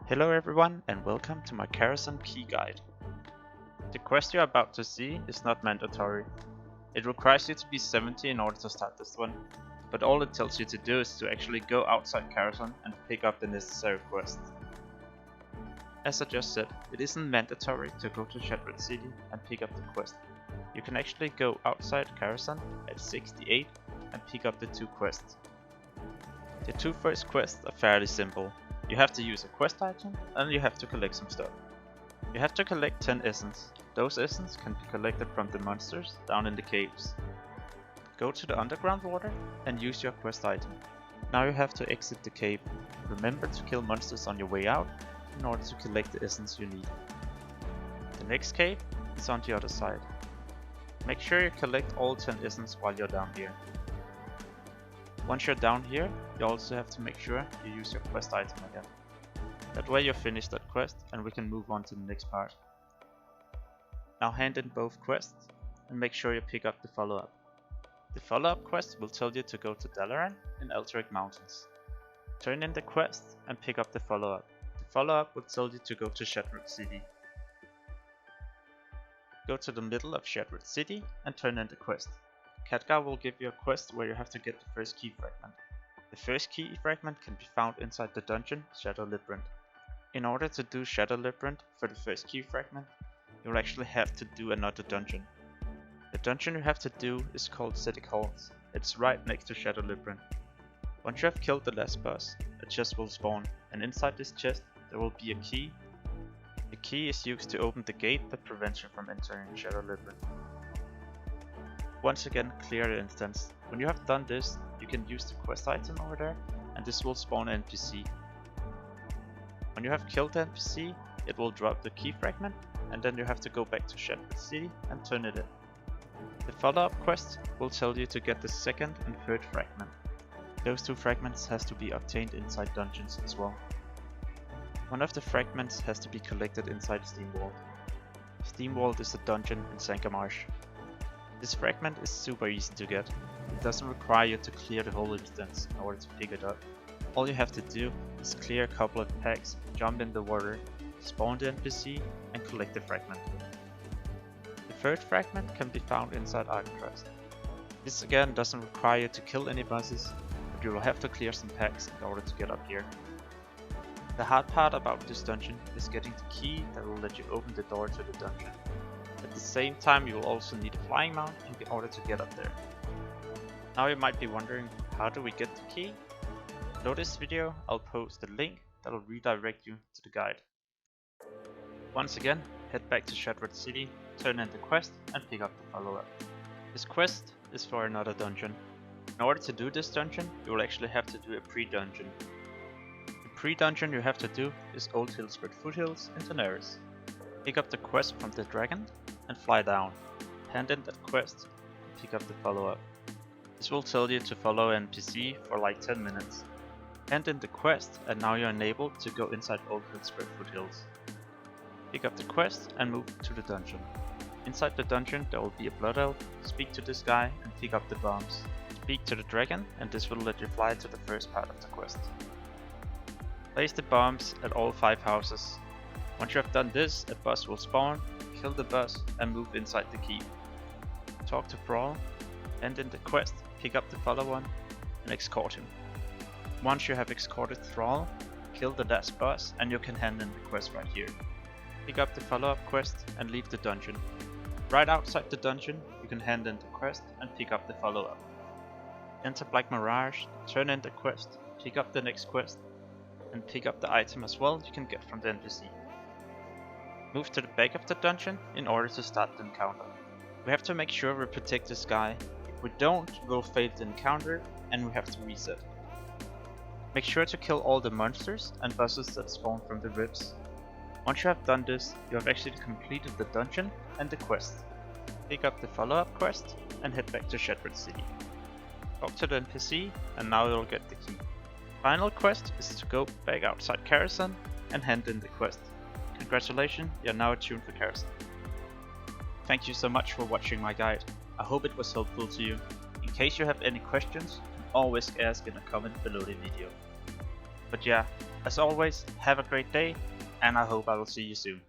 Hello everyone and welcome to my Karazhan key guide. The quest you're about to see is not mandatory. It requires you to be 70 in order to start this one, but all it tells you to do is to actually go outside Karazhan and pick up the necessary quests. As I just said, it isn't mandatory to go to Shattered City and pick up the quest. You can actually go outside Karazhan at 68 and pick up the 2 quests. The 2 first quests are fairly simple. You have to use a quest item and you have to collect some stuff. You have to collect 10 essence. Those essence can be collected from the monsters down in the caves. Go to the underground water and use your quest item. Now you have to exit the cave. Remember to kill monsters on your way out in order to collect the essence you need. The next cave is on the other side. Make sure you collect all 10 essence while you're down here. Once you're down here, you also have to make sure you use your quest item again. That way you're finished that quest and we can move on to the next part. Now hand in both quests and make sure you pick up the follow-up. The follow-up quest will tell you to go to Dalaran in Elteric Mountains. Turn in the quest and pick up the follow-up. The follow-up will tell you to go to Shattered City. Go to the middle of Shattered City and turn in the quest. Khadgar will give you a quest where you have to get the first key fragment. The first key fragment can be found inside the dungeon Shadow Labyrinth. In order to do Shadow Labyrinth for the first key fragment, you will actually have to do another dungeon. The dungeon you have to do is called Cetic Halls. It's right next to Shadow Labyrinth. Once you have killed the last boss, a chest will spawn, and inside this chest there will be a key. The key is used to open the gate that prevents you from entering Shadow Labyrinth. Once again, clear the instance. When you have done this, you can use the quest item over there and this will spawn an NPC. When you have killed the NPC, it will drop the key fragment and then you have to go back to Shattered City and turn it in. The follow-up quest will tell you to get the second and third fragment. Those 2 fragments has to be obtained inside dungeons as well. One of the fragments has to be collected inside Steamwall. Steamwall is a dungeon in Sankamarsh. This fragment is super easy to get. It doesn't require you to clear the whole instance in order to pick it up. All you have to do is clear a couple of packs, jump in the water, spawn the NPC and collect the fragment. The third fragment can be found inside Arcatraz. This again doesn't require you to kill any bosses, but you will have to clear some packs in order to get up here. The hard part about this dungeon is getting the key that will let you open the door to the dungeon. At the same time, you will also need a flying mount in order to get up there. Now you might be wondering, how do we get the key? Below this video, I'll post a link that will redirect you to the guide. Once again, head back to Shattered City, turn in the quest and pick up the follow-up. This quest is for another dungeon. In order to do this dungeon, you will actually have to do a pre-dungeon. The pre-dungeon you have to do is Old Hillsford Foothills in Daenerys. Pick up the quest from the dragon and fly down. Hand in that quest and pick up the follow-up. This will tell you to follow an NPC for like 10 minutes. Hand in the quest and now you're enabled to go inside Old Hillsford Foothills. Pick up the quest and move to the dungeon. Inside the dungeon there will be a blood elf. Speak to this guy and pick up the bombs. Speak to the dragon and this will let you fly to the first part of the quest. Place the bombs at all 5 houses. Once you have done this, a boss will spawn, kill the boss and move inside the keep. Talk to Brawl, end in the quest, pick up the follow-on and escort him. Once you have escorted Thrall, kill the last boss and you can hand in the quest right here. Pick up the follow-up quest and leave the dungeon. Right outside the dungeon, you can hand in the quest and pick up the follow-up. Enter Black Mirage, turn in the quest, pick up the next quest and pick up the item as well you can get from the NPC. Move to the back of the dungeon in order to start the encounter. We have to make sure we protect this guy. If we don't, we'll fail the encounter and we have to reset. Make sure to kill all the monsters and bosses that spawn from the ribs. Once you have done this, you have actually completed the dungeon and the quest. Pick up the follow-up quest and head back to Shattered City. Talk to the NPC and now you'll get the key. Final quest is to go back outside Karazhan and hand in the quest. Congratulations, you're now attuned for Karazhan. Thank you so much for watching my guide. I hope it was helpful to you. In case you have any questions, you can always ask in a comment below the video. But yeah, As always, have a great day, and I hope I will see you soon.